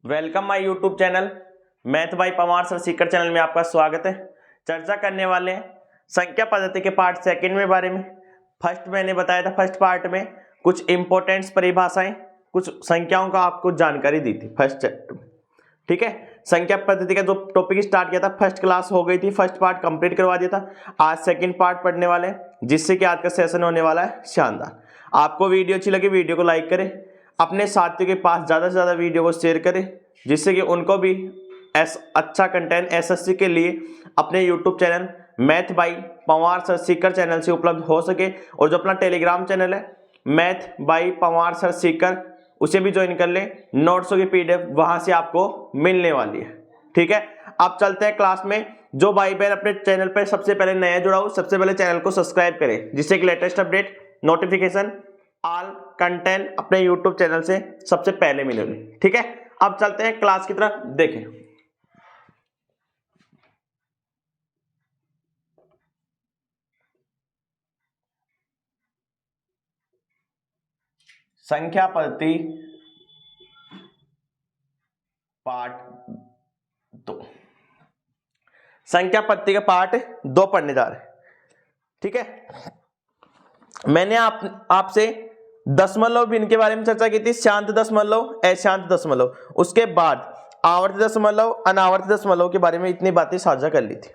Welcome my YouTube channel math bye Pawar sir Sikar channel में आपका स्वागत है। चर्चा करने वाले हैं संख्या पद्धति के पार्ट सेकंड में बारे में। फर्स्ट मैंने बताया था, फर्स्ट पार्ट में कुछ इंपॉर्टेंट परिभाषाएं, कुछ संख्याओं का आपको जानकारी दी थी फर्स्ट चैप्टर में। ठीक है, संख्या पद्धति का जो टॉपिक स्टार्ट किया था, फर्स्ट क्लास हो गई थी, फर्स्ट पार्ट कंप्लीट करवा दिया था। आज सेकंड पार्ट पढ़ने वाले हैं, जिससे कि आज का सेशन होने वाला है शानदार। आपको वीडियो अच्छी लगी वीडियो को लाइक करें, अपने साथियों के पास ज़्यादा से ज़्यादा वीडियो को शेयर करें, जिससे कि उनको भी अच्छा कंटेंट एसएससी के लिए अपने YouTube channel math bye Pawar sir Sikar channel से उपलब्ध हो सके। और जो अपना टेलीग्राम चैनल है math bye Pawar sir Sikar, उसे भी ज्वाइन कर लें। नोट्सों की पीडीएफ वहां से आपको मिलने वाली है। ठीक है, अब चलते हैं क्लास में। जो भाई बहन अपने चैनल पर सबसे पहले नया जुड़ा हो, सबसे पहले चैनल को सब्सक्राइब करें, जिससे कि latest update, notification, all content अपने यूट्यूब चैनल से सबसे पहले मिलेगी। ठीक है, अब चलते हैं क्लास की तरफ। देखें, संख्या पद्धति पार्ट 2, संख्या पद्धति का पार्ट 2 पढ़ने जा रहे हैं। ठीक है, मैंने आपसे दशमलव भिन्न के बारे में चर्चा की थी, शांत दशमलव, अशांत दशमलव। उसके बाद आवर्त दशमलव, अनावर्त दशमलव के बारे में इतनी बातें साझा कर ली थी।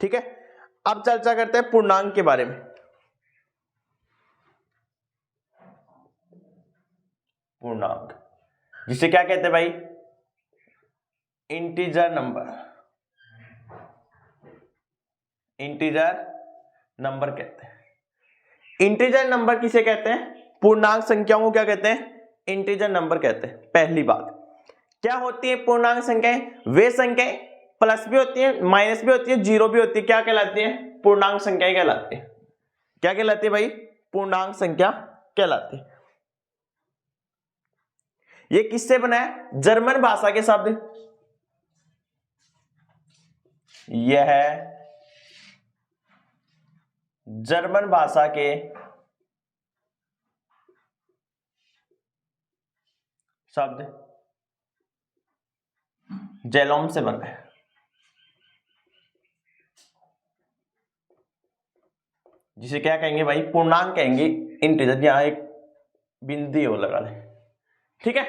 ठीक है, अब चर्चा करते हैं पूर्णांक के बारे में। पूर्णांक जिसे क्या कहते हैं भाई? इंटीजर नंबर, इंटीजर नंबर कहते हैं। इंटीजर नंबर किसे कहते हैं? पूर्णांक संख्याओं को क्या कहते हैं? इंटीजर नंबर कहते हैं। पहली बात, क्या होती है पूर्णांक संख्याएं? वे संख्याएं प्लस भी होती है, माइनस भी होती है, जीरो भी होती है, क्या कहलाती है? पूर्णांक संख्याएं कहलाती है। क्या कहलाती है भाई? पूर्णांक संख्या कहलाती है। ये किससे बना है? जर्मन भाषा के शब्द। यह है जर्मन भाषा के शब्द जेलोम से बना है। जिसे क्या कहेंगे भाई? पूर्णांक कहेंगे। इंटीजर, यहां एक बिंदु हो लगा है। ठीक है,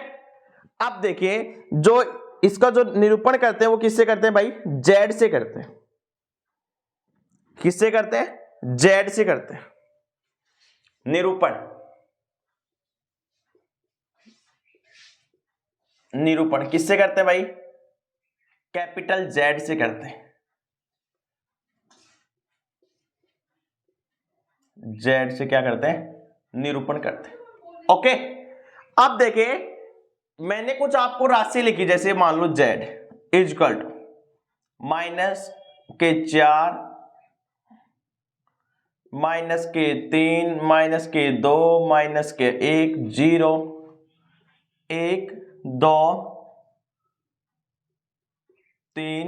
अब देखिए, जो इसका जो निरूपण करते हैं वो किससे करते हैं भाई? जेड से करते हैं। किससे करते हैं? जेड से करते हैं निरूपण। निरूपण किससे करते हैं भाई? कैपिटल जेड से करते हैं। जेड से क्या करते हैं? निरूपण करते हैं। ओके, अब देखिए, मैंने कुछ आपको राशि लिखी, जैसे मान लो जेड इजकल टू -4, -3, -2, -1, 0, 1, 2, 3,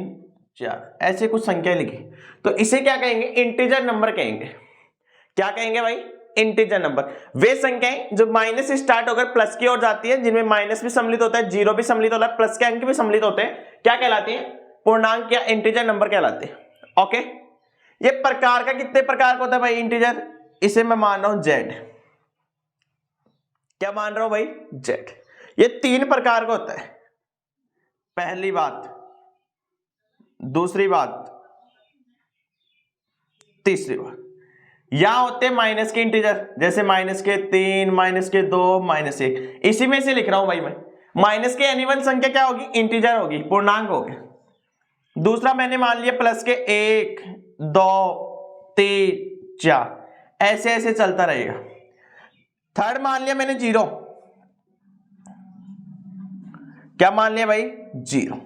4, ऐसे कुछ संख्या लिखी, तो इसे क्या कहेंगे? इंटीजर नंबर कहेंगे। क्या कहेंगे भाई? Integer number. वे संख्याएं जो माइनस से स्टार्ट होकर प्लस की ओर जाती है, जिनमें माइनस भी सम्मिलित होता है, जीरो भी सम्मिलित होता है, प्लस के अंक भी सम्मिलित होते हैं, क्या कहलाती है? पूर्णांक या इंटीजर नंबर कहलाते हैं। ओके, ये प्रकार का कितने प्रकार का होता है भाई? इंटीजर। इसे मैं मान रहा हूं जेड। क्या मान रहा हूं भाई? जेड। ये 3 प्रकार का होता है। पहली बात, दूसरी बात, तीसरी बात। यहां होते हैं माइनस के इंटीजर, जैसे -3, -2, -1। इसी में से लिख रहा हूं भाई मैं। माइनस के एनी वन संख्या क्या होगी? इंटीजर होगी, पूर्णांक होगी। दूसरा मैंने मान लिया प्लस के 1, 2, 3, 4, ऐसे ऐसे चलता रहेगा। थर्ड मान लिया मैंने 0। क्या मान लिया भाई? 0।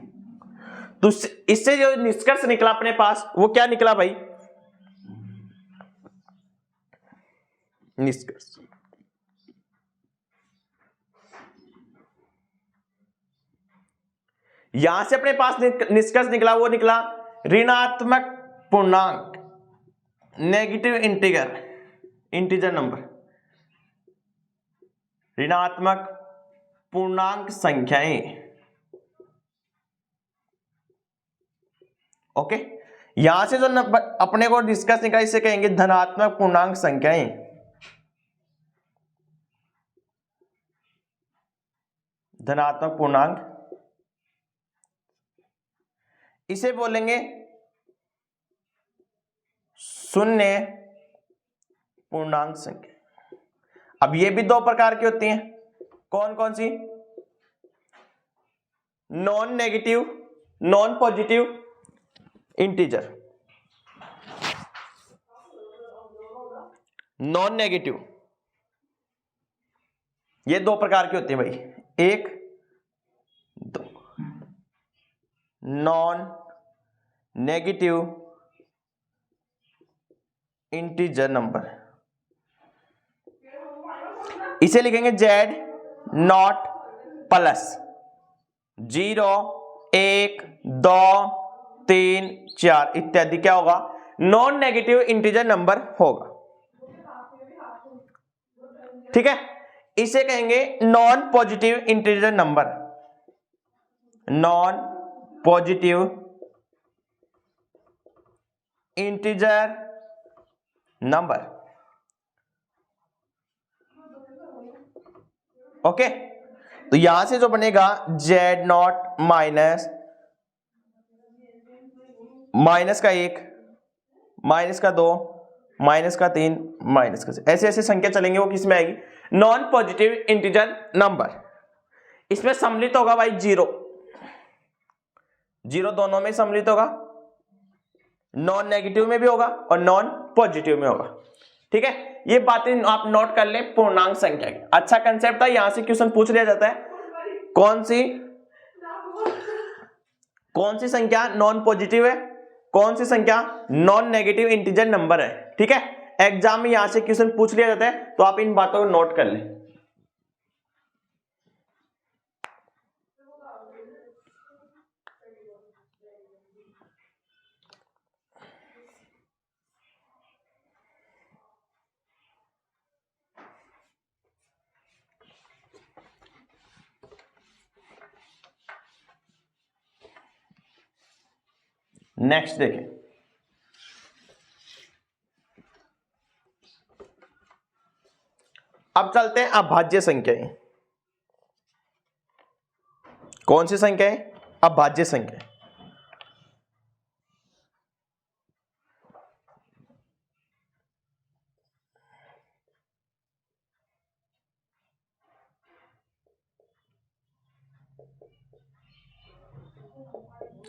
तो इससे जो निष्कर्ष निकला अपने पास, वो क्या निकला भाई? निष्कर्ष यहां से अपने पास निष्कर्ष निकला, वो निकला ऋणात्मक पूर्णांक, नेगेटिव इंटीजर नंबर। ऋणात्मक पूर्णांक संख्याएं। ओके, यहां से जो अपने को डिस्कस निकाल इसे कहेंगे धनात्मक पूर्णांक संख्याएं। धनात्मक पूर्णांक, इसे बोलेंगे शून्य पूर्णांक संख्या। अब ये भी दो प्रकार की होती हैं, कौन कौन सी? Non negative, non positive integer. Non negative, ये दो प्रकार की होती है भाई, एक दो। नॉन नेगेटिव इंटीजर नंबर, इसे लिखेंगे जेड नॉट प्लस 0 1 2 3 4 इत्यादि क्या होगा? नॉन नेगेटिव इंटीजर नंबर होगा। ठीक है, इसे कहेंगे non positive integer number. Non positive integer number. Okay, तो यहां से जो बनेगा जेड नॉट माइनस का 1 माइनस का 2 माइनस का 3 माइनस का 6, ऐसे ऐसे संख्या चलेंगे, वो किस में आएगी? Non positive integer number. इसमें सम्मिलित होगा भाई जीरो, जीरो दोनों में सम्मिलित होगा, नॉन नेगेटिव में भी होगा और नॉन पॉजिटिव में होगा। ठीक है, ये बातें आप नोट कर लें पूर्णांक संख्या की। अच्छा कंसेप्ट था, यहां से क्वेश्चन पूछ लिया जाता है कौन सी संख्या नॉन पॉजिटिव है, कौन सी संख्या नॉन नेगेटिव इंटीजर नंबर है। ठीक है, एग्जाम में यहां से क्वेश्चन पूछ लिया जाता है, तो आप इन बातों को नोट कर लें। नेक्स्ट देखें, अब चलते हैं अभाज्य संख्याएं। कौन सी संख्याएं? अभाज्य संख्या।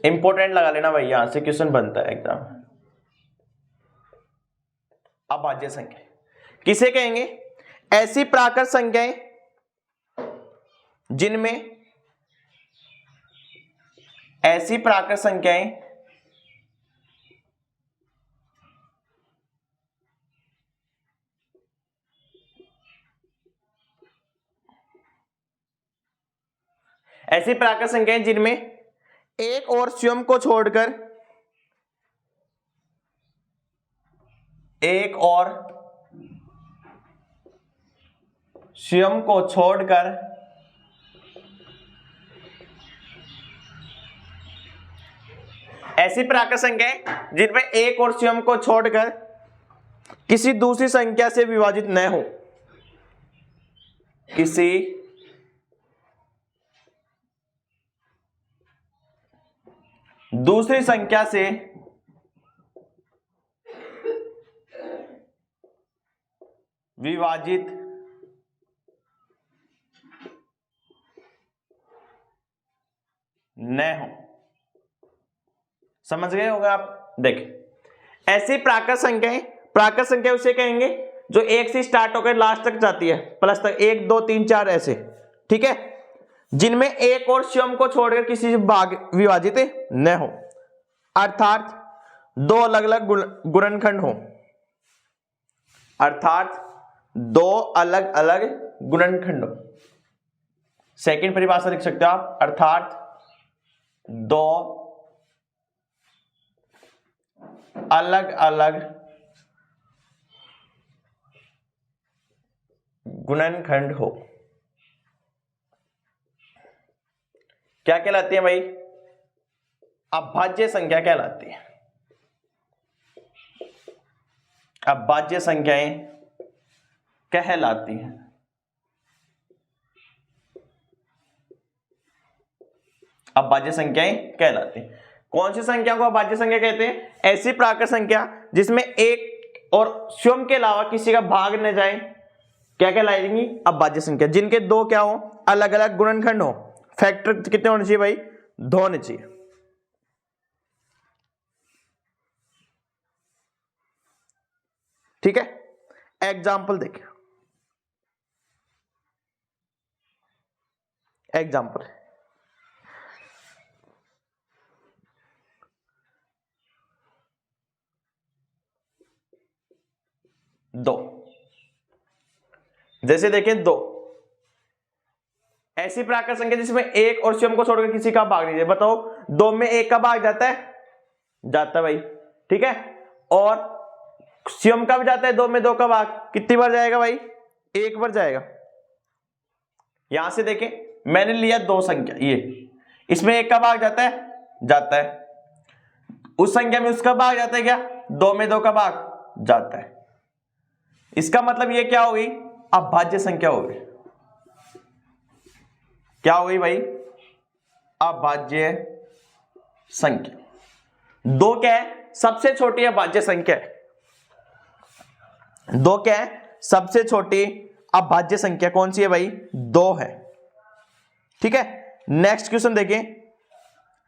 इंपॉर्टेंट लगा लेना भाई, यहां से क्वेश्चन बनता है एग्जाम। अभाज्य संख्या किसे कहेंगे? ऐसी प्राकृत संख्याएं जिनमें ऐसी प्राकृत संख्याएं ऐसी प्राकृत संख्याएं जिनमें एक और स्वयं को छोड़कर एक और स्वयं को छोड़कर ऐसी प्राकृत संख्याएं जिनमें एक और स्वयं को छोड़कर किसी दूसरी संख्या से विभाजित न हो, किसी दूसरी संख्या से विभाजित न हो। समझ गए होगा आप? देखिए, ऐसी प्राकृत संख्या उसे कहेंगे जो एक से स्टार्ट होकर लास्ट तक जाती है, प्लस तक, 1 2 3 4 ऐसे। ठीक है, जिनमें एक और स्वयं को छोड़कर किसी से भाग विभाजित न हो, अर्थात दो अलग अलग गुणनखंड हो, अर्थात दो अलग अलग गुणनखंड हो। सेकंड परिभाषा लिख सकते हो आप, अर्थात दो अलग अलग गुणनखंड हो। क्या कहलाती है भाई? अभाज्य संख्या कहलाती है। अभाज्य संख्याएं कहलाती हैं। अभाज्य संख्याएं कहलाती हैं। कौन सी संख्या को अभाज्य संख्या कहते हैं? ऐसी प्राकृत संख्या जिसमें एक और स्वयं के अलावा किसी का भाग न जाए, क्या कहलाएंगी? अभाज्य संख्या। जिनके दो क्या हो? अलग अलग गुणनखंड हो। फैक्टर कितने होने चाहिए भाई? 2 होने चाहिए। ठीक है, एग्जाम्पल देखिए। एग्जाम्पल 2, जैसे देखें 2 ऐसी प्राकृत संख्या जिसमें एक और स्वयं को छोड़कर किसी का भाग नहीं जाए। बताओ 2 में 1 का भाग जाता है? जाता है भाई। ठीक है, और स्वयं का भी जाता है 2 में 2 का भाग। कितनी बार जाएगा भाई? 1 बार जाएगा। यहां से देखें, मैंने लिया 2 संख्या, ये इसमें 1 का भाग जाता है? जाता है। उस संख्या में उसका भाग जाता है क्या? 2 में 2 का भाग जाता है। इसका मतलब ये क्या हो गई? अभाज्य संख्या हो गई। क्या हो गई भाई? अभाज्य संख्या। 2 क्या है? सबसे छोटी अभाज्य संख्या है। 2 क्या है? सबसे छोटी अभाज्य संख्या कौन सी है भाई? 2 है। ठीक है, नेक्स्ट क्वेश्चन देखें।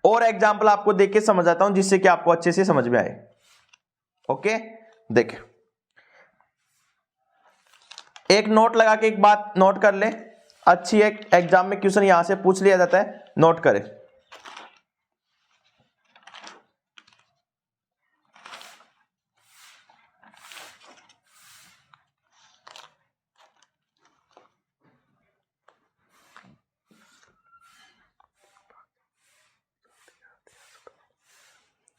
और एग्जांपल आपको देख के समझ आता हूं जिससे कि आपको अच्छे से समझ में आए। ओके, देखें, एक नोट लगा के एक बात नोट कर ले। अच्छी एक एग्जाम में क्वेश्चन यहां से पूछ लिया जाता है, नोट करें।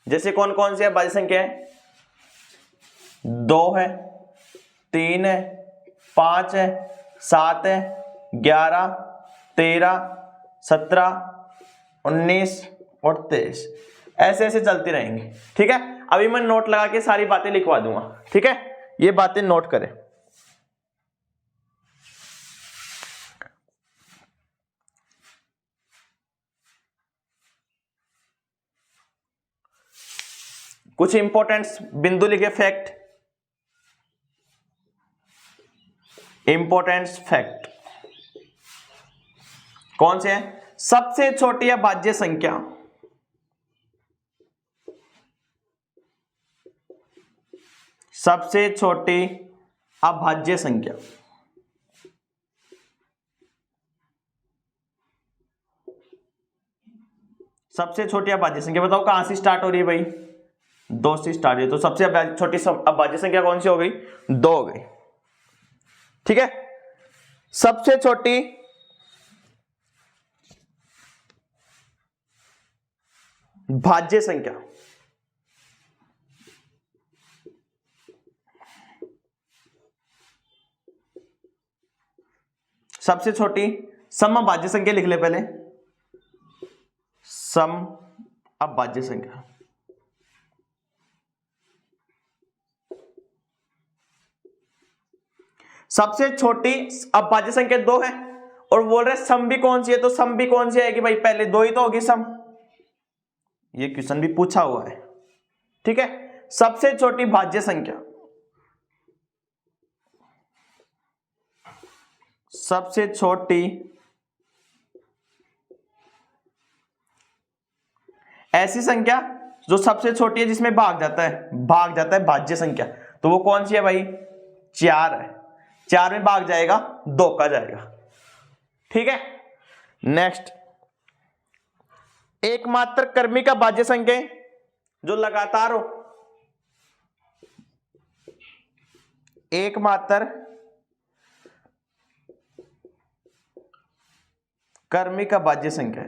जैसे कौन कौन सी अभाज्य संख्या है? 2 है, 3 है, 5 है, 7 है, 11, 13, 17, 19 और 23, ऐसे ऐसे चलती रहेंगी। ठीक है, अभी मैं नोट लगा के सारी बातें लिखवा दूंगा। ठीक है, ये बातें नोट करें। कुछ इंपॉर्टेंट बिंदु लिखे, फैक्ट, इंपॉर्टेंट फैक्ट कौन से हैं? सबसे छोटी अभाज्य संख्या, सबसे छोटी अभाज्य संख्या, सबसे छोटी अभाज्य संख्या बताओ कहां से स्टार्ट हो रही है भाई? 2 से स्टार्ट है, तो सबसे छोटी अभाज्य संख्या कौन सी हो गई? 2 हो गई। ठीक है, सबसे छोटी भाज्य संख्या, सबसे छोटी समअभाज्य संख्या लिख ले पहले। समअभाज्य संख्या, सबसे छोटी अभाज्य संख्या 2 है और बोल रहे सम भी कौन सी है, तो सम भी कौन सी आएगी भाई? पहले 2 ही तो होगी सम। ये क्वेश्चन भी पूछा हुआ है। ठीक है, सबसे छोटी भाज्य संख्या, सबसे छोटी ऐसी संख्या जो सबसे छोटी है जिसमें भाग जाता है भाज्य संख्या, तो वो कौन सी है भाई? 4 है। 4 में भाग जाएगा 2 का जाएगा। ठीक है, नेक्स्ट, एकमात्र क्रमिक भाज्य संख्या जो लगातार हो, एकमात्र क्रमिक भाज्य संख्या,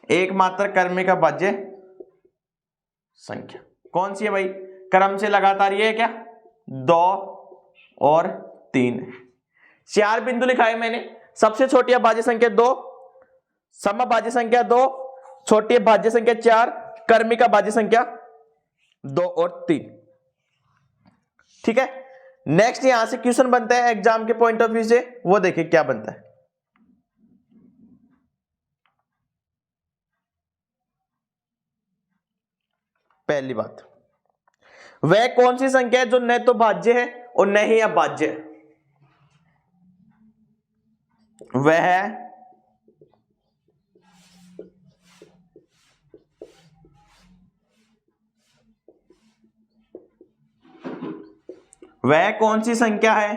एकमात्र क्रमिक भाज्य संख्या कौन सी है भाई? क्रम से लगातार, ये है क्या? 2 और 3। 4 बिंदु लिखाए मैंने। सबसे छोटी अभाज्य संख्या 2, समअभाज्य संख्या 2, छोटी अभाज्य संख्या 4, क्रमिक अभाज्य संख्या 2 और 3। ठीक है, नेक्स्ट यहां से क्वेश्चन बनता है एग्जाम के पॉइंट ऑफ व्यू से, वो देखिए क्या बनता है। पहली बात, वह कौन सी संख्या है जो न तो भाज्य है और न ही अभाज्य है? वह कौन सी संख्या है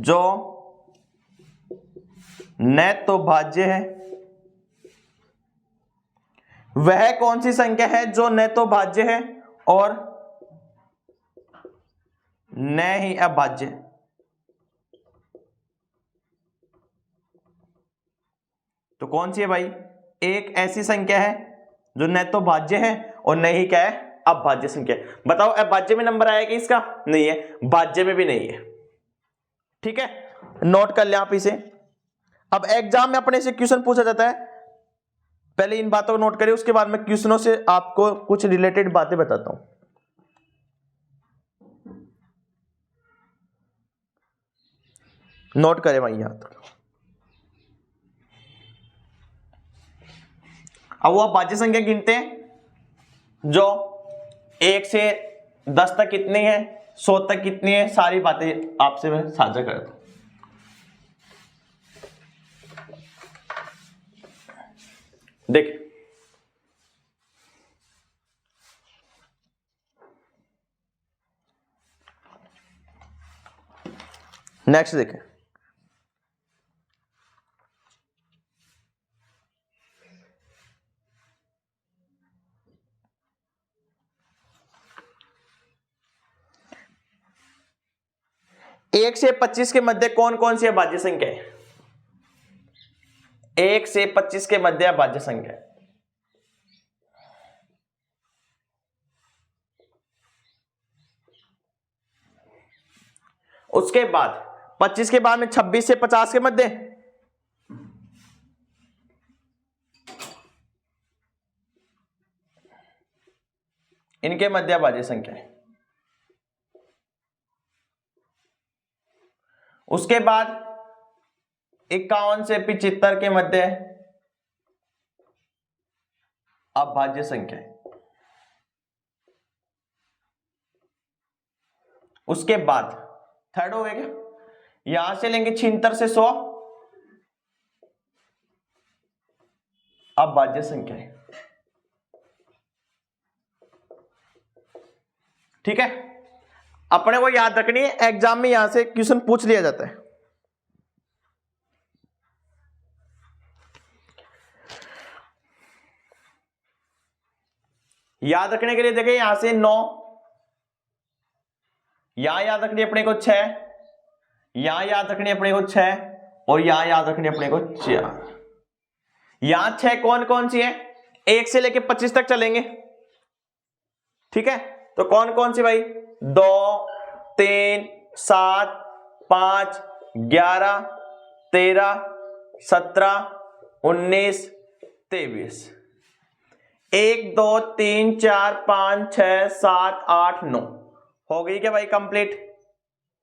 जो न तो भाज्य है, वह कौन सी संख्या है जो न तो भाज्य है और न ही अभाज्य? तो कौन सी है भाई? एक ऐसी संख्या है जो न तो भाज्य है और न ही क्या है? अभाज्य संख्या। बताओ अभाज्य में नंबर आएगा इसका? नहीं है, भाज्य में भी नहीं है। ठीक है, नोट कर ले आप इसे। अब एग्जाम में अपने से क्वेश्चन पूछा जाता है, पहले इन बातों को नोट करिए, उसके बाद मैं क्वेश्चनों से आपको कुछ रिलेटेड बातें बताता हूं। नोट करें भाई यहां तक। अब वो अभाज्य संख्या गिनते हैं जो 1 से 10 तक कितनी है, 100 तक कितनी है, सारी बातें आपसे मैं साझा करता हूं। देख, नेक्स्ट देखें, एक से 25 के मध्य कौन कौन सी अभाज्य संख्या है? 1 से 25 के मध्य अभाज्य संख्या है। उसके बाद 25 के बाद में 26 से 50 के मध्य, इनके मध्य अभाज्य संख्या है। उसके बाद 51 से 75 के मध्य अभाज्य संख्या है। उसके बाद थर्ड हो गया क्या? यहां से लेंगे 76 से 100 अभाज्य संख्या है। ठीक है, अपने को याद रखनी है, एग्जाम में यहां से क्वेश्चन पूछ लिया जाता है। याद रखने के लिए देखिए, यहां से 9, यहां याद रखनी अपने को 6, यहां याद रखनी अपने को 6 और यहां याद रखनी अपने को 4। यहां 6 कौन कौन सी है? 1 से लेके 25 तक चलेंगे। ठीक है, तो कौन कौन सी भाई? 2, 3, 7, 5, 11, 13, 17, 19, 23। 1, 2, 3, 4, 5, 6, 7, 8, 9 हो गई क्या भाई कंप्लीट?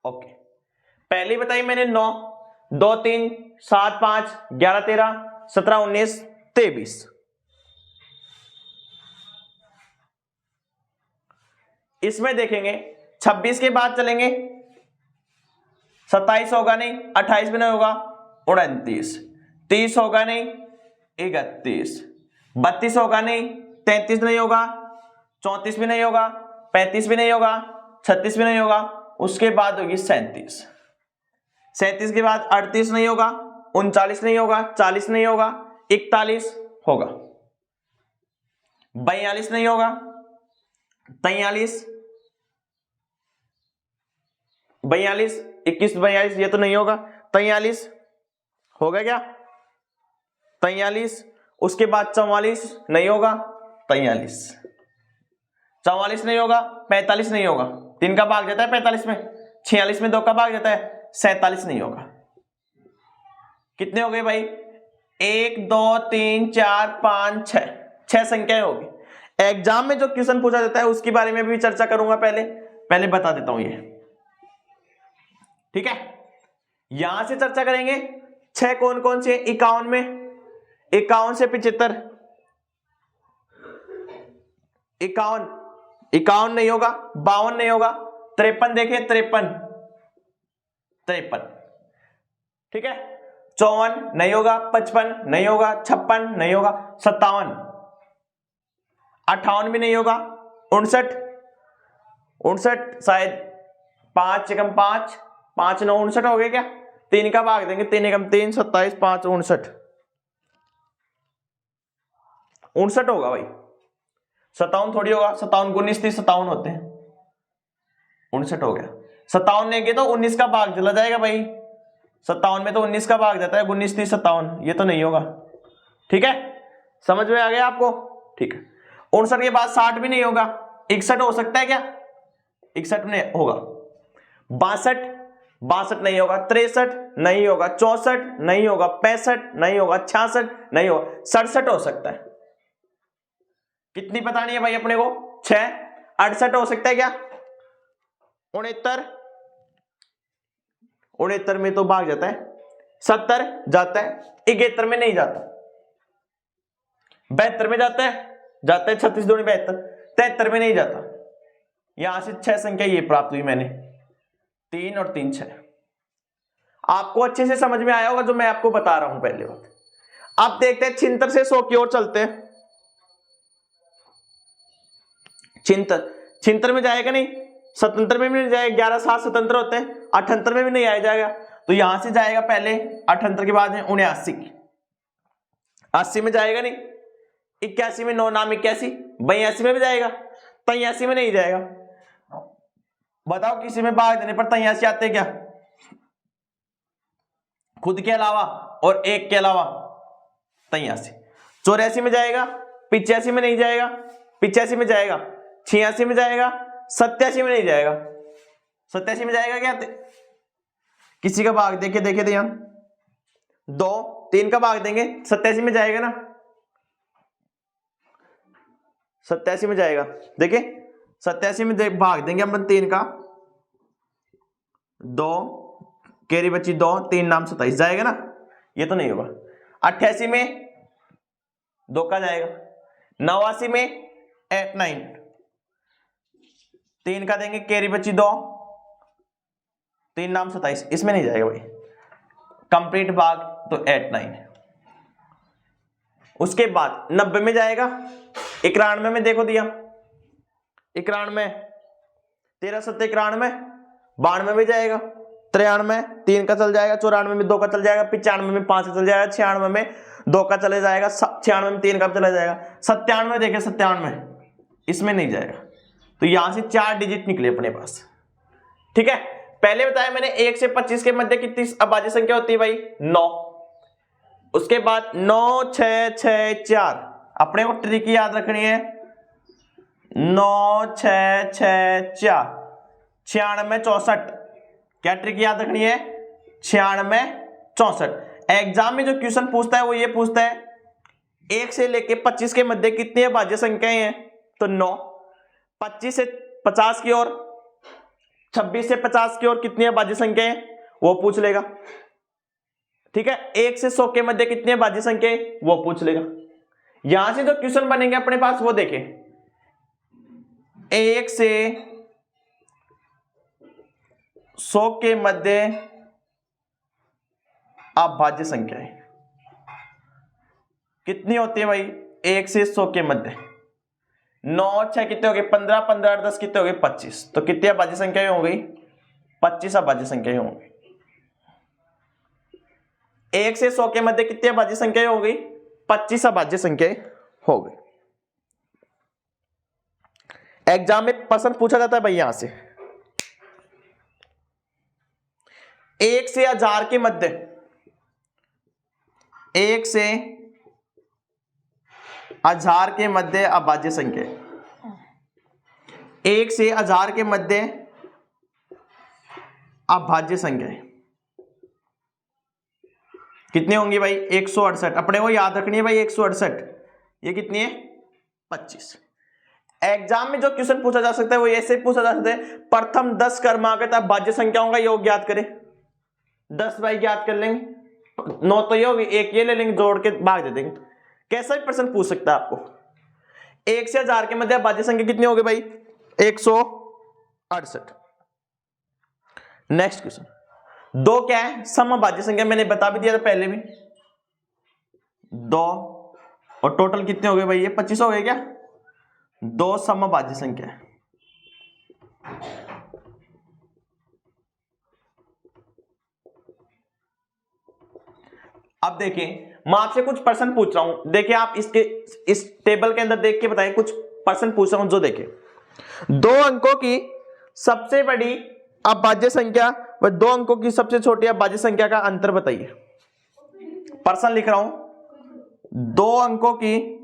ओके, पहली बताई मैंने 9, 2, 3, 7, 5, 11, 13, 17, 19, 23। इसमें देखेंगे 26 के बाद चलेंगे, 27 होगा नहीं, 28 भी नहीं होगा, 29, 30 होगा नहीं, 31, 32 होगा नहीं, 33 नहीं होगा, 34 भी नहीं होगा, 35 भी नहीं होगा, 36 भी नहीं होगा। उसके बाद होगी 37, 37 के बाद 38 नहीं होगा, 39 नहीं होगा, 40 नहीं होगा, 41 होगा, 42 नहीं होगा, 43, 42, 21, 42 ये तो नहीं होगा, 43 होगा क्या? 43, उसके बाद 44 नहीं होगा, 43, 44 नहीं होगा, 45 नहीं होगा, 3 का भाग जाता है 45 में, 46 में 2 का भाग जाता है, 47 नहीं होगा। कितने हो गए भाई? 1 2 3 4 5 6, 6 संख्याएं होगी। एग्जाम में जो क्वेश्चन पूछा जाता है उसके बारे में भी चर्चा करूंगा, पहले बता देता हूं ये, ठीक है। यहां से चर्चा करेंगे 6 कौन कौन से? 51 में, 51 से 75, 51 नहीं होगा, 52 नहीं होगा, 53 देखिए, 53, ठीक है। 54 नहीं होगा, 55 नहीं होगा, 56 नहीं होगा, 57, 58 भी नहीं होगा, 59 शायद 5 एकम 5, 5 9 59 हो गए क्या? 3 का भाग देंगे, 3 एकम 3, 27 5 59, 59 होगा भाई। 57 थोड़ी होगा, 57 19 30 57 होते हैं, 59 हो गया। 57 लेंगे तो 19 का भाग चला जाएगा भाई, 57 में तो 19 का भाग जाता है, 19 30 57, ये तो नहीं होगा, ठीक है। समझ में आ गया आपको? ठीक है। 59 के बाद 60 भी नहीं होगा, 61 हो सकता है क्या? 61 नहीं होगा, 62 नहीं होगा, 63 नहीं होगा, 64 नहीं होगा, 65 नहीं होगा, 66 नहीं होगा, 67 हो सकता है। कितनी बतानी है भाई अपने को? 6। 68 हो सकता है क्या? 69 में तो भाग जाता है, 70 जाता है, 71 में नहीं जाता, 72 में जाता है, 36 दूनी 72, 73 में नहीं जाता। यहां से 6 संख्या ये प्राप्त हुई मैंने, 3 और 3 6। आपको अच्छे से समझ में आया होगा जो मैं आपको बता रहा हूं पहले बात। अब देखते हैं 76 से 100 की ओर चलते हैं। 76 में जाएगा नहीं, 77 में भी नहीं जाएगा, 11 7 स्वतंत्र होते हैं, 78 में भी नहीं आया जाएगा, तो यहां से जाएगा पहले 78 के बाद में 79, 80 में जाएगा नहीं, 81 में 9 नाम 81, 82 में भी जाएगा, 83 में नहीं जाएगा। बताओ किसी में भाग देने पर 83 आते क्या? खुद के अलावा और एक के अलावा 83। 84 में जाएगा, 85 में नहीं जाएगा, 85 में जाएगा, 86 में जाएगा, 87 में नहीं जाएगा। 87 में जाएगा क्या? किसी का भाग देखे ध्यान, 2 3 का भाग देंगे, 87 में जाएगा ना, 87 में जाएगा। देखिए 87 में भाग देंगे अपन 3 का, 2 केरी बची 2, 3 नाम 27 जाएगा ना, ये तो नहीं होगा। 88 में 2 का जाएगा, 89 में 8 9, 3 का देंगे, केरी बची 2, 3 नाम 27, इसमें नहीं जाएगा भाई, कंप्लीट भाग तो 8 9। उसके बाद 90 में जाएगा, 91 में देखो दिया, 91 13 7 91, 92 में जाएगा, 93 3 का चल जाएगा, 94 में 2 का चल जाएगा, 95 में 5 का चल जाएगा, 96 में 2 का चले जाएगा, 96 में 3 का चला जाएगा, 97 देखे 97 इसमें नहीं जाएगा। तो यहां से 4 डिजिट निकले अपने पास, ठीक है। पहले बताया मैंने 1 से 25 के मध्य कितनी अभाज्य संख्या होती है भाई? 9। उसके बाद 9 6 6 4, अपने को ट्रिक याद रखनी है, 9 6 6 4, 96 64। क्या ट्रिक याद रखनी है? 96 64। एग्जाम में जो क्वेश्चन पूछता है वो ये पूछता है 1 से लेके 25 के मध्य कितनी अभाज्य संख्याएं हैं? तो 9। 25 से 50 की ओर, 26 से 50 की ओर कितनी अभाज्य संख्याएं हैं वो पूछ लेगा, ठीक है। 1 से 100 के मध्य कितनी अभाज्य संख्याएं वो पूछ लेगा। यहां से जो क्वेश्चन बनेंगे अपने पास वो देखें, 1 से 100 के मध्य अभाज्य संख्याएं कितनी होती है भाई? 1 से 100 के मध्य 9 6 कितने हो गए? 15 15 10 कितने हो गए? 25। तो कितनी अभाज्य संख्याएं हो गई? 25 अभाज्य संख्याएं हो गई। 1 से 100 के मध्य कितनी अभाज्य संख्याएं हो गई? 25 अभाज्य संख्याएं हो गई। एग्जाम में प्रश्न पूछा जाता है भाई यहां से 1 से 1000 के मध्य, 1 से 1000 के मध्य अभाज्य संख्या, 1 से 1000 के मध्य अभाज्य संख्या कितनी होंगी भाई 168, अपने को याद रखनी है भाई 168, ये कितनी है 25। एग्जाम में जो क्वेश्चन पूछा जा सकता है वो ऐसे पूछा जा सकता है, प्रथम 10 क्रमागत भाज्य संख्याओं का योग ज्ञात करें। 10 भाई ज्ञात कर लेंगे, 9 तो ये होगी, एक ये ले लेंगे, जोड़ के भाग दे देंगे। कैसा भी प्रश्न पूछ सकता है आपको। 1 से 1000 के मध्य भाज्य संख्या कितनी होगी भाई 168। नेक्स्ट क्वेश्चन, 2 क्या है समभाज्य संख्या, मैंने बता भी दिया था पहले भी, 2 और टोटल कितने हो गए भाई ये 25 हो गए क्या। 2 समभाज्य संख्या है। अब देखिए मैं आपसे कुछ प्रश्न पूछ रहा हूं, देखिए आप इस टेबल के अंदर देख के बताएं, कुछ प्रश्न पूछ रहा हूं जो देखें। 2 अंकों की सबसे बड़ी अभाज्य संख्या व 2 अंकों की सबसे छोटी अभाज्य संख्या का अंतर बताइए। प्रश्न लिख रहा हूं, 2 अंकों की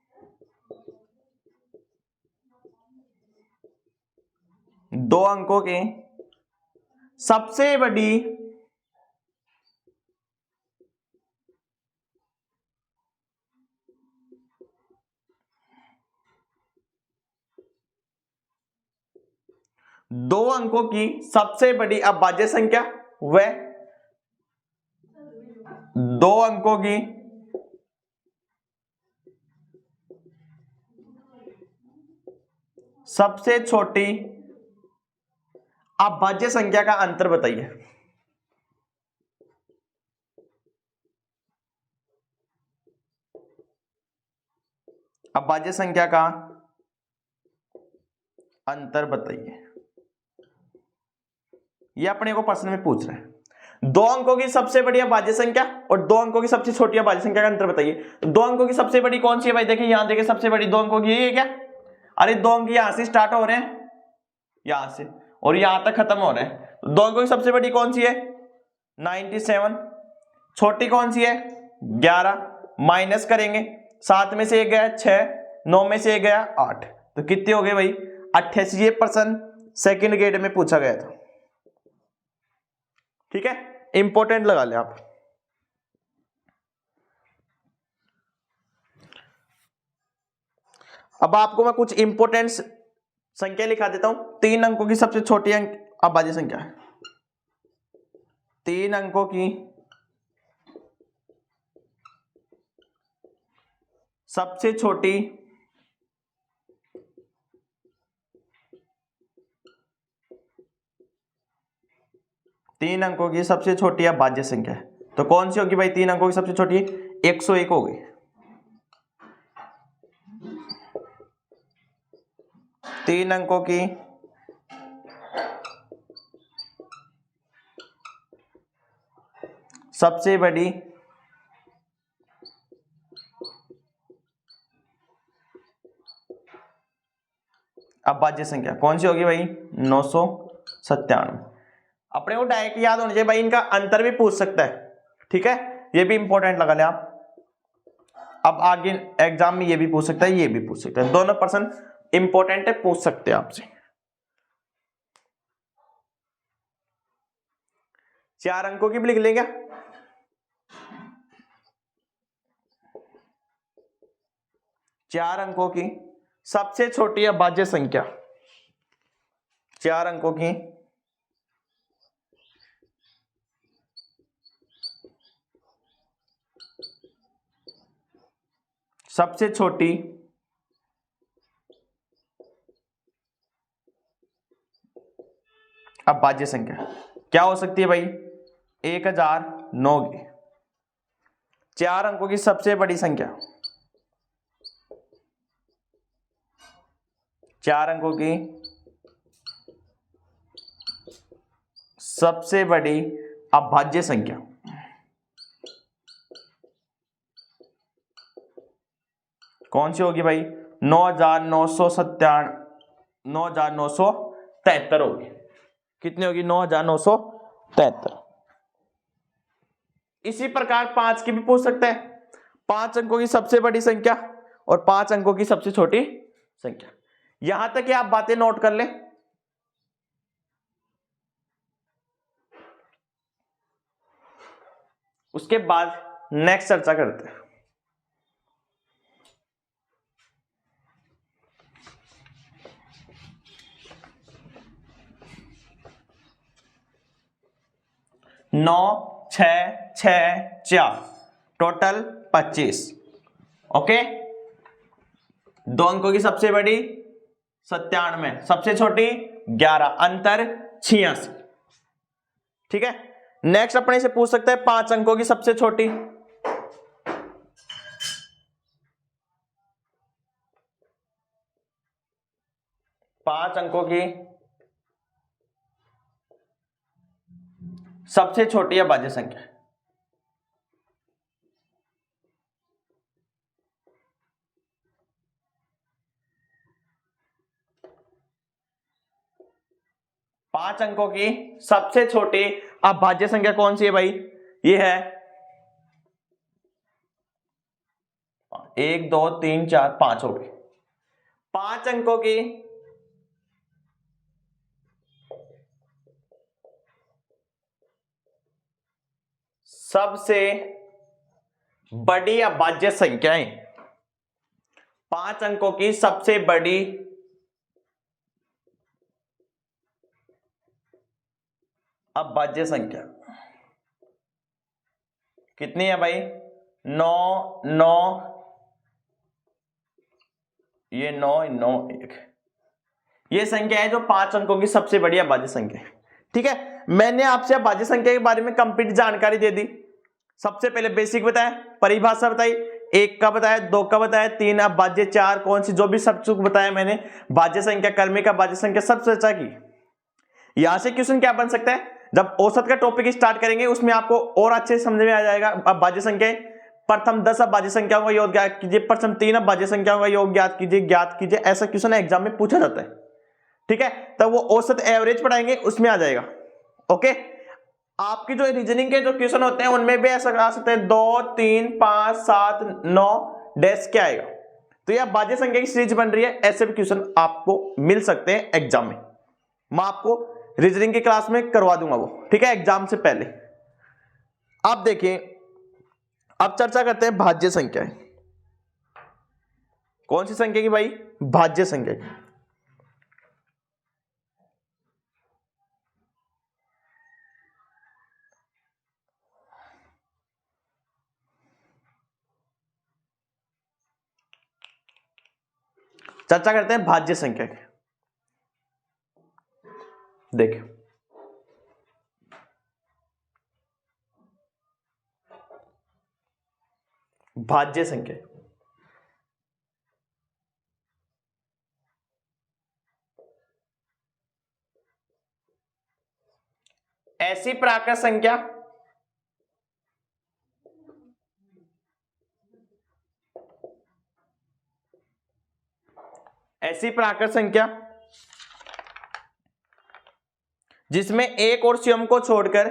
सबसे बड़ी अभाज्य संख्या व 2 अंकों की सबसे छोटी अभाज्य संख्या का अंतर बताइए। अभाज्य संख्या का अंतर बताइए, ये अपने को प्रश्न में पूछ रहे हैं। 2 अंकों की सबसे बड़ी अभाज्य संख्या और 2 अंकों की सबसे छोटी अभाज्य संख्या का अंतर बताइए। 2 अंकों की सबसे बड़ी कौन सी है भाई, देखिए यहां देखिए सबसे बड़ी 2 अंकों की यही है क्या। अरे 2 अंक यहां से स्टार्ट हो रहे हैं, यहां से और यहां तक खत्म हो रहे हैं। 2 अंकों की सबसे बड़ी कौन सी है 97, छोटी कौन सी है 11, माइनस करेंगे 7 में से 1 गया 6, 9 में से 1 गया 8, तो कितने हो गए भाई 88। ये प्रश्न सेकंड ग्रेड में पूछा गया था, ठीक है, इंपॉर्टेंट लगा लें आप। अब आपको मैं कुछ इंपॉर्टेंट संख्या लिखा देता हूं। 3 अंकों की सबसे छोटी अभाज्य संख्या है, 3 अंकों की सबसे छोटी अभाज्य संख्या है, तो कौन सी होगी भाई 3 अंकों की सबसे छोटी 101 होगी। 3 अंकों की सबसे बड़ी अभाज्य संख्या कौन सी होगी भाई 997। अपने को डायरेक्ट याद होना चाहिए भाई, इनका अंतर भी पूछ सकता है, ठीक है, ये भी इंपॉर्टेंट लगा ले आप। अब आगे एग्जाम में ये भी पूछ सकता है, ये भी पूछ सकता है, दोनों पर्सन इंपॉर्टेंट है, पूछ सकते हैं आपसे। 4 अंकों की भी लिख लेंगे, 4 अंकों की सबसे छोटी अभाज्य संख्या, 4 अंकों की सबसे छोटी अभाज्य संख्या क्या हो सकती है भाई 1009 की। 4 अंकों की सबसे बड़ी संख्या, 4 अंकों की सबसे बड़ी अभाज्य संख्या कौन सी होगी भाई 9973 होगी। कितनी होगी 9973। इसी प्रकार 5 की भी पूछ सकते हैं, 5 अंकों की सबसे बड़ी संख्या और 5 अंकों की सबसे छोटी संख्या। यहां तक कि आप बातें नोट कर लें। उसके बाद नेक्स्ट चर्चा करते हैं। नौ, छ, छ, 4, टोटल 25। ओके, 2 अंकों की सबसे बड़ी 97, सबसे छोटी 11, अंतर 86। ठीक है, नेक्स्ट अपने से पूछ सकते हैं 5 अंकों की सबसे छोटी। पांच अंकों की सबसे छोटी अभाज्य संख्या। पांच अंकों की सबसे छोटी अभाज्य संख्या कौन सी है भाई? ये है 1 2 3 4 5 हो गई। 5 अंकों की सबसे बड़ी अभाज्य संख्याएं, 5 अंकों की सबसे बड़ी अभाज्य संख्या कितनी है भाई? 9 9, ये 9 9 1, ये संख्या है जो 5 अंकों की सबसे बड़ी अभाज्य संख्या है। ठीक है, मैंने आपसे अभाज्य संख्या के बारे में कंप्लीट जानकारी दे दी। सबसे पहले बेसिक बताया, परिभाषा बताई, 1 का बताया, 2 का बताया, 3 अभाज्य, 4 कौन सी, जो भी सब कुछ बताया मैंने, भाज्य संख्या, कर्मिक अभाज्य संख्या, सब चर्चा की। यहां से क्वेश्चन क्या बन सकता है? जब औसत का टॉपिक स्टार्ट करेंगे उसमें आपको और अच्छे से समझ में आ जाएगा। अभाज्य संख्या, प्रथम 10 अभाज्य संख्याओं का योग ज्ञात कीजिए, प्रथम 3 अभाज्य संख्याओं का योग ज्ञात कीजिए, ऐसा क्वेश्चन एग्जाम में पूछा जाता है। ठीक है, तब वो औसत एवरेज पढ़ाएंगे उसमें आ जाएगा। ओके, आपकी जो रीजनिंग के जो क्वेश्चन होते हैं उनमें भी ऐसा आ सकते हैं 2 3 5 7 9 डैश क्या आएगा। तो यह अभाज्य संख्या की सीरीज बन रही है, ऐसे भी क्वेश्चन आपको मिल सकते हैं एग्जाम में। मैं आपको रीजनिंग की क्लास में करवा दूंगा वो, ठीक है, एग्जाम से पहले। अब देखिए, अब चर्चा करते हैं भाज्य संख्या। कौन सी संख्या की भाई? भाज्य संख्या की। चर्चा करते हैं भाज्य संख्या की। देखिए, भाज्य संख्या ऐसी प्राकृत संख्या जिसमें एक और स्वयं को छोड़कर,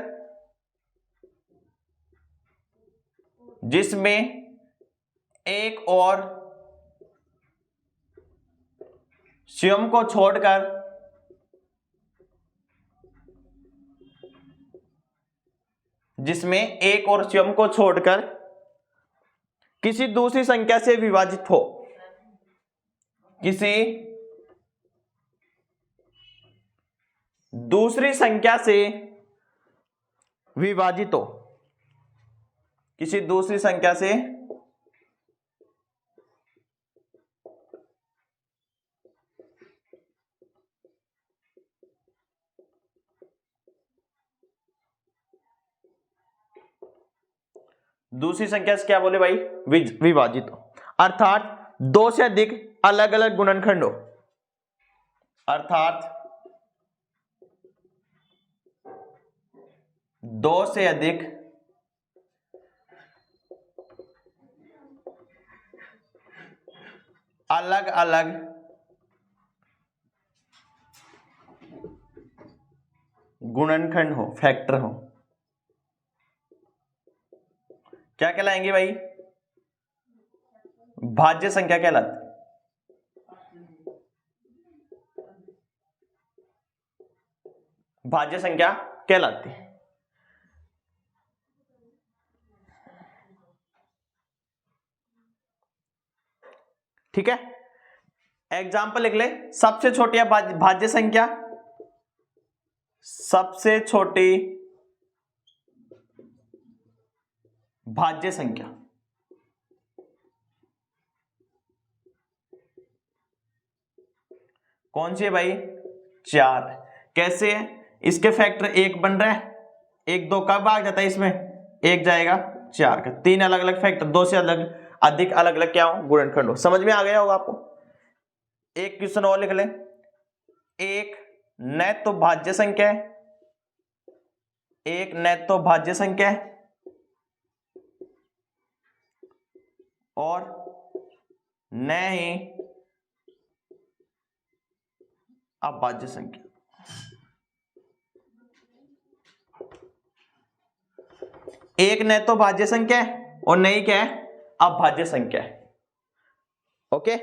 किसी दूसरी संख्या से विभाजित हो, किसी दूसरी संख्या से विभाजित हो, किसी दूसरी संख्या से क्या बोले भाई? विभाजित हो, अर्थात 2 से अधिक अलग अलग गुणनखंड हो, अर्थात 2 से अधिक अलग अलग गुणनखंड हो, फैक्टर हो, क्या कहलाएंगे भाई? भाज्य संख्या कहलाती। भाज्य संख्या कहलाती है। ठीक है, एग्जाम्पल लिख ले, सबसे छोटी भाज्य संख्या, सबसे छोटी भाज्य संख्या कौन सी है भाई? 4। कैसे है? इसके फैक्टर 1 बन रहा है, 1 2 कब भाग जाता है इसमें? 1 जाएगा 4 का, 3 अलग अलग फैक्टर, 2 से अधिक अलग अलग क्या हो? गुणनखंड हो। समझ में आ गया होगा आपको। एक क्वेश्चन और लिख ले, एक नैत्य भाज्य संख्या है, एक नैत्य भाज्य संख्या है और न ही अभाज्य संख्या। एक नैत्य भाज्य संख्या है और नई क्या है? अभाज्य संख्या है। ओके,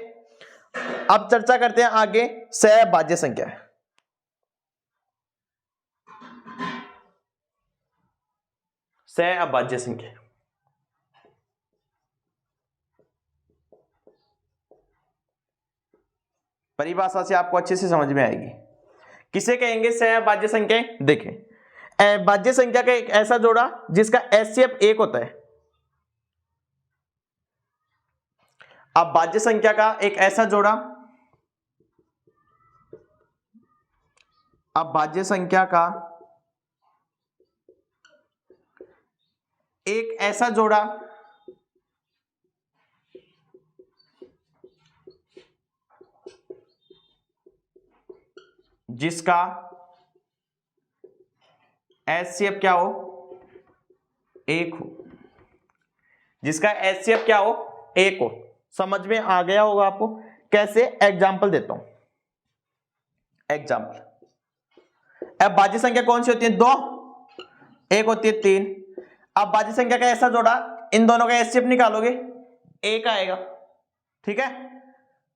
अब चर्चा करते हैं आगे सहभाज्य संख्या। सहअभाज्य संख्या परिभाषा से आपको अच्छे से समझ में आएगी। किसे कहेंगे सहअभाज्य संख्या? देखें, भाज्य संख्या का एक ऐसा जोड़ा जिसका एचसीएफ 1 होता है। अब भाज्य संख्या का एक ऐसा जोड़ा, अब भाज्य संख्या का एक ऐसा जोड़ा जिसका एचसीएफ क्या हो? 1 हो। जिसका एचसीएफ क्या हो? 1 हो। समझ में आ गया होगा आपको। कैसे? एग्जाम्पल देता हूं। एग्जाम्पल, अब भाज्य संख्या कौन सी होती है? 2, एक होती है 3। अब भाज्य संख्या का ऐसा जोड़ा, इन दोनों का एचसीएफ निकालोगे 1 आएगा। ठीक है,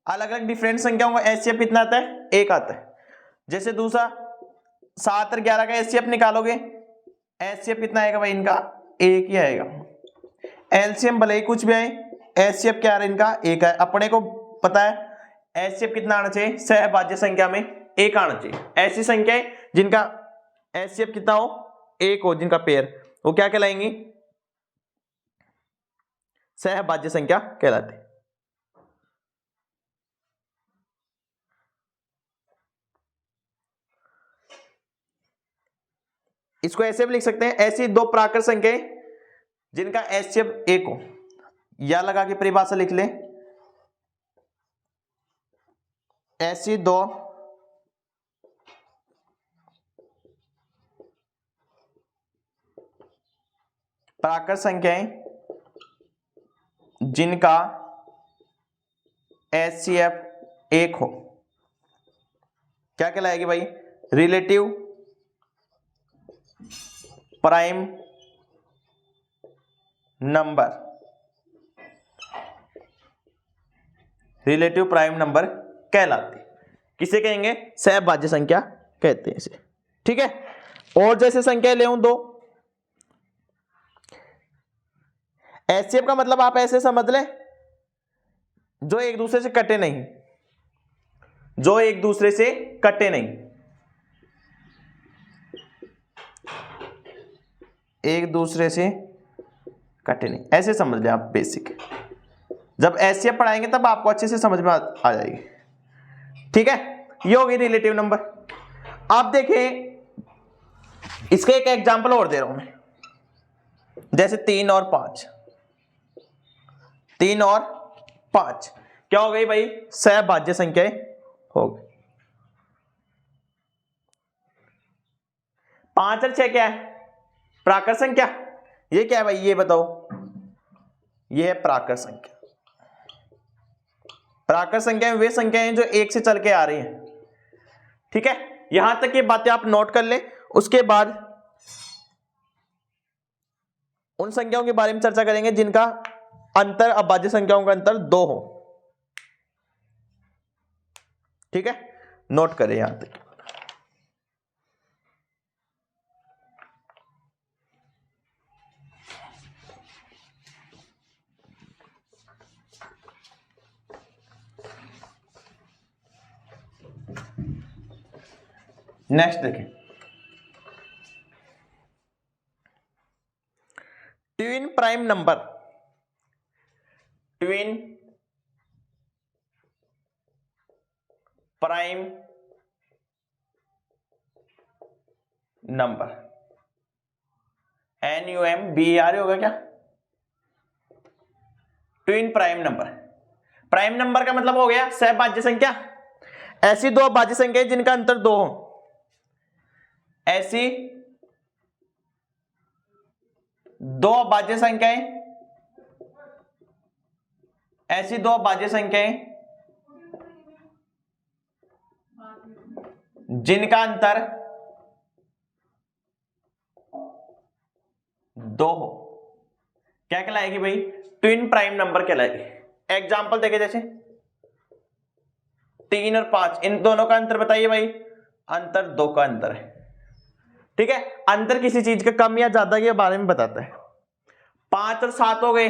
अलग अलग डिफरेंट संख्याओं का एचसीएफ कितना आता है? 1 आता है। जैसे दूसरा 7 और 11 का एचसीएफ निकालोगे, एचसीएफ कितना आएगा भाई? इनका 1 ही आएगा। एलसीएम भले ही कुछ भी आए, एचसीएफ क्या है इनका? 1 है। अपने को पता है एचसीएफ कितना आना चाहिए? सहभाज्य संख्या में 1 आना चाहिए। ऐसी संख्या जिनका एचसीएफ कितना हो? 1 हो, जिनका पेयर, वो क्या कहलाएंगी? सहभाज्य संख्या कहलाती। इसको ऐसे भी लिख सकते हैं, ऐसी 2 प्राकृत संख्याएं जिनका एचसीएफ 1 हो, या लगा के परिभाषा लिख ले, ऐसी 2 प्राकृत संख्याएं जिनका एचसीएफ 1 हो, क्या कहलाएगी भाई? Relative prime number. Relative prime number कहलाती। किसे कहेंगे? सहभाज्य संख्या कहते हैं इसे। ठीक है, और जैसे संख्या ले 2, एचसीएफ का मतलब आप ऐसे समझ लें, जो एक दूसरे से कटे नहीं, जो एक दूसरे से कटे नहीं, एक दूसरे से कटे नहीं, ऐसे समझ लें आप। बेसिक जब एचसीएफ पढ़ाएंगे तब आपको अच्छे से समझ में आ जाएगी। ठीक है, ये होगी रिलेटिव नंबर। आप देखें, इसका एक एग्जांपल और दे रहा हूं मैं, जैसे 3 और 5। 3 और 5 क्या हो गई भाई? सहभाज्य संख्याएं हो गई। 5 और 6 क्या है? प्राकृत संख्या। ये क्या है भाई? ये बताओ। ये है प्राकृत संख्या। प्राकृत संख्याएं वे संख्याएं जो 1 से चल के आ रही हैं। ठीक है, यहां तक ये बातें आप नोट कर ले। उसके बाद उन संख्याओं के बारे में चर्चा करेंगे जिनका अंतर अभाज्य संख्याओं का अंतर 2 हो। ठीक है, नोट करें यहां तक। नेक्स्ट देखें, twin prime number, twin prime number, NUMBER होगा क्या? Twin prime number, prime number का मतलब हो गया सहभाज्य संख्या, ऐसी दो भाज्य संख्या जिनका अंतर 2 हो, ऐसी दो भाज्य संख्याएं, ऐसी दो भाज्य संख्याएं जिनका अंतर 2 हो, क्या कहलाएगी भाई? ट्विन प्राइम नंबर कहलाएगी। एग्जाम्पल देखे जैसे 3 और 5, इन दोनों का अंतर बताइए भाई। अंतर 2 का अंतर है, ठीक है। अंतर किसी चीज का कम या ज्यादा के बारे में बताता है। 5 और 7 हो गए,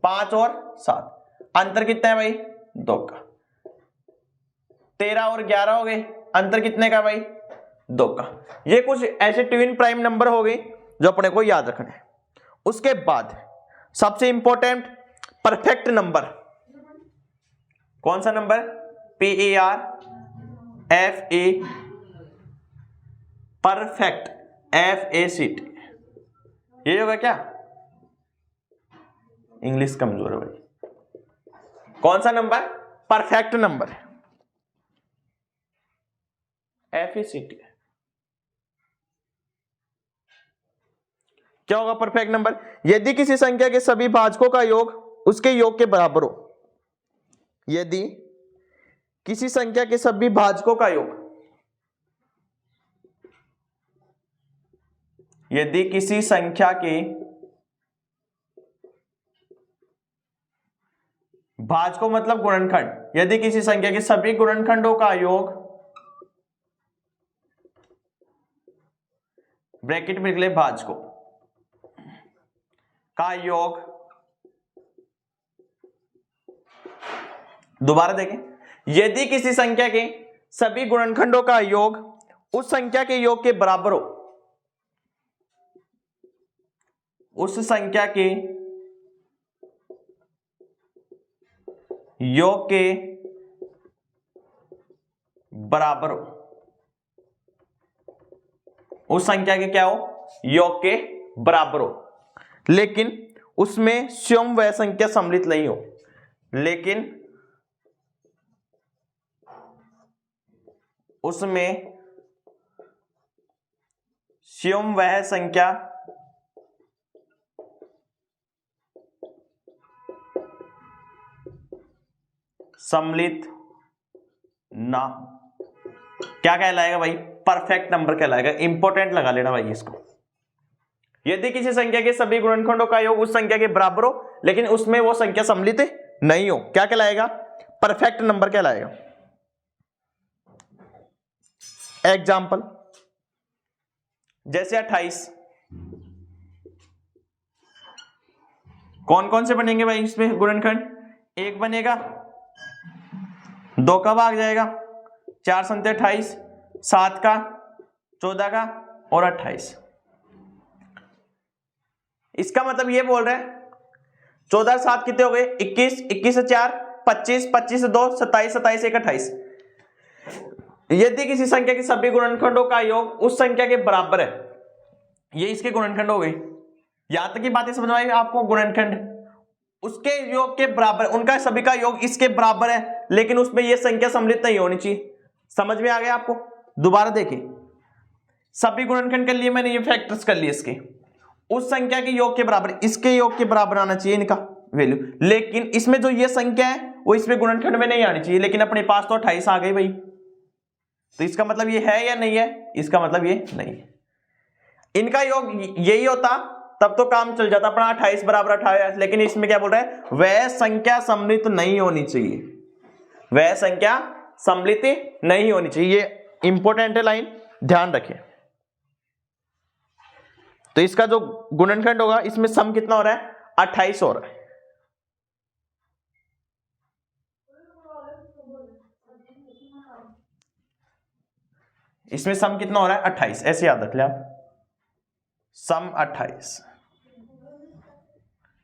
5 और 7, अंतर कितना है भाई? 2 का। 13 और 11 हो गए, अंतर कितने का भाई? 2 का। ये कुछ ऐसे ट्विन प्राइम नंबर हो गए जो अपने को याद रखना है। उसके बाद सबसे इंपॉर्टेंट परफेक्ट नंबर, कौन सा नंबर? PERFE, परफेक्ट, FACT, ये होगा क्या? इंग्लिश कमजोर है भाई। कौन सा नंबर? Perfect number, FACT। क्या होगा परफेक्ट नंबर? यदि किसी संख्या के सभी भाजकों का योग उसके योग के बराबर हो, यदि किसी संख्या के सभी भाजकों का योग, यदि किसी संख्या के भाजकों मतलब गुणनखंड, यदि किसी संख्या के सभी गुणनखंडों का योग, ब्रैकेट में लिख ले भाजकों का योग, दोबारा देखें, यदि किसी संख्या के सभी गुणनखंडों का योग उस संख्या के योग के बराबर हो, उस संख्या के योग के बराबर हो, उस संख्या के क्या हो? योग के बराबर हो, लेकिन उसमें स्वयं वह संख्या सम्मिलित नहीं हो, लेकिन उसमें स्वयं वह संख्या सम्मिलित ना हो, क्या कहलाएगा भाई? परफेक्ट नंबर कहलाएगा। इंपॉर्टेंट लगा लेना भाई इसको। यदि किसी संख्या के सभी गुणनखंडों का योग उस संख्या के बराबर हो लेकिन उसमें वो संख्या सम्मिलित नहीं हो, क्या कहलाएगा? परफेक्ट नंबर कहलाएगा। एग्जाम्पल जैसे 28, कौन कौन से बनेंगे भाई इसमें गुणनखंड? 1 बनेगा, 2 का भाग जाएगा, 4 संते 28, 7 का, 14 का और 28। इसका मतलब ये बोल रहे हैं 14 7 कितने हो गए? 21, 21 से 4 25, 25 से 2 27, 27 1 28। यदि किसी संख्या के सभी गुणनखंडों का योग उस संख्या के बराबर है, ये इसके गुणनखंड हो गए। यहां तक की बातें समझ में आई आपको? गुणनखंड उसके योग के बराबर, उनका सभी का योग इसके बराबर है लेकिन उसमें यह संख्या सम्मिलित नहीं होनी चाहिए। समझ में आ गया आपको? दोबारा देखिए, सभी गुणनखंड कर लिए मैंने, ये फैक्टर्स कर लिए इसके, उस संख्या के योग के बराबर, इसके योग के बराबर आना चाहिए इनका वैल्यू, लेकिन इसमें जो ये संख्या है वो इसमें गुणनखंड में नहीं आनी चाहिए, लेकिन अपने पास तो 28 आ गई भाई। तो इसका मतलब ये है या नहीं है? इसका मतलब ये नहीं है। इनका योग यही होता तब तो काम चल जाता अपना 28 बराबर 28, लेकिन इसमें क्या बोल रहा है? वह संख्या सम्मिलित नहीं होनी चाहिए, वह संख्या सम्मिलित नहीं होनी चाहिए। ये इंपॉर्टेंट है लाइन, ध्यान रखें। तो इसका जो गुणनखंड होगा इसमें सम कितना हो रहा है? 28 हो रहा है। इसमें सम कितना हो रहा है 28, ऐसे याद रख ले आप, सम 28।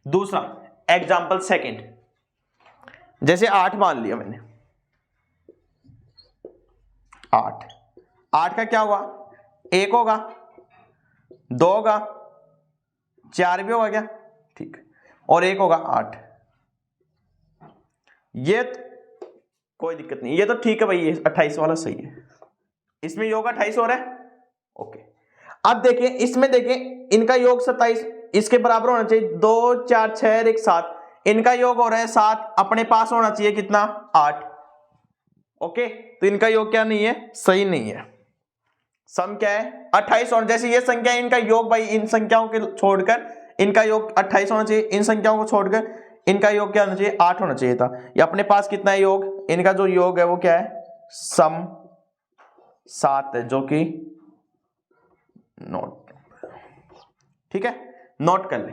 दूसरा एग्जाम्पल सेकंड, जैसे 8 मान लिया मैंने, 8 का क्या होगा, 1 होगा, 2 होगा, 4 भी होगा क्या, ठीक, और 1 होगा 8। ये कोई दिक्कत नहीं, ये तो ठीक है भाई, ये 28 वाला सही है, इसमें योग 28 हो रहा है, ओके। अब देखिए इसमें देखिए इनका योग 27 इसके बराबर होना चाहिए, 2 4 6 1 7, इनका योग हो रहा है 7, अपने पास होना चाहिए कितना 8, ओके। तो इनका योग क्या नहीं है, सही नहीं है, सम क्या है 28, और जैसे ये संख्या इनका योग भाई इन संख्याओं के छोड़कर इनका योग 28 होना चाहिए, इन संख्याओं को छोड़कर इनका योग क्या होना चाहिए 8 होना चाहिए था। ये अपने पास कितना है योग, इनका जो योग है वो क्या है सम 7 है, जो कि नोट, ठीक है, नोट कर ले।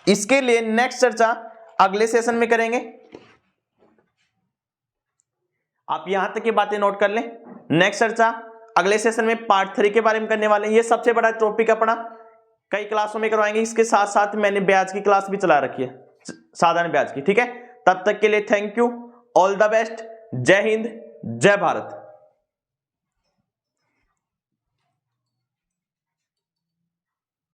इसके लिए नेक्स्ट चर्चा अगले सेशन में करेंगे, आप यहां तक की बातें नोट कर लें। नेक्स्ट चर्चा अगले सेशन में पार्ट 3 के बारे में करने वाले हैं, ये सबसे बड़ा टॉपिक अपना कई क्लासों में करवाएंगे, इसके साथ साथ मैंने ब्याज की क्लास भी चला रखी है, साधारण ब्याज की, ठीक है। तब तक के लिए thank you, all the best, जय हिंद, जय भारत।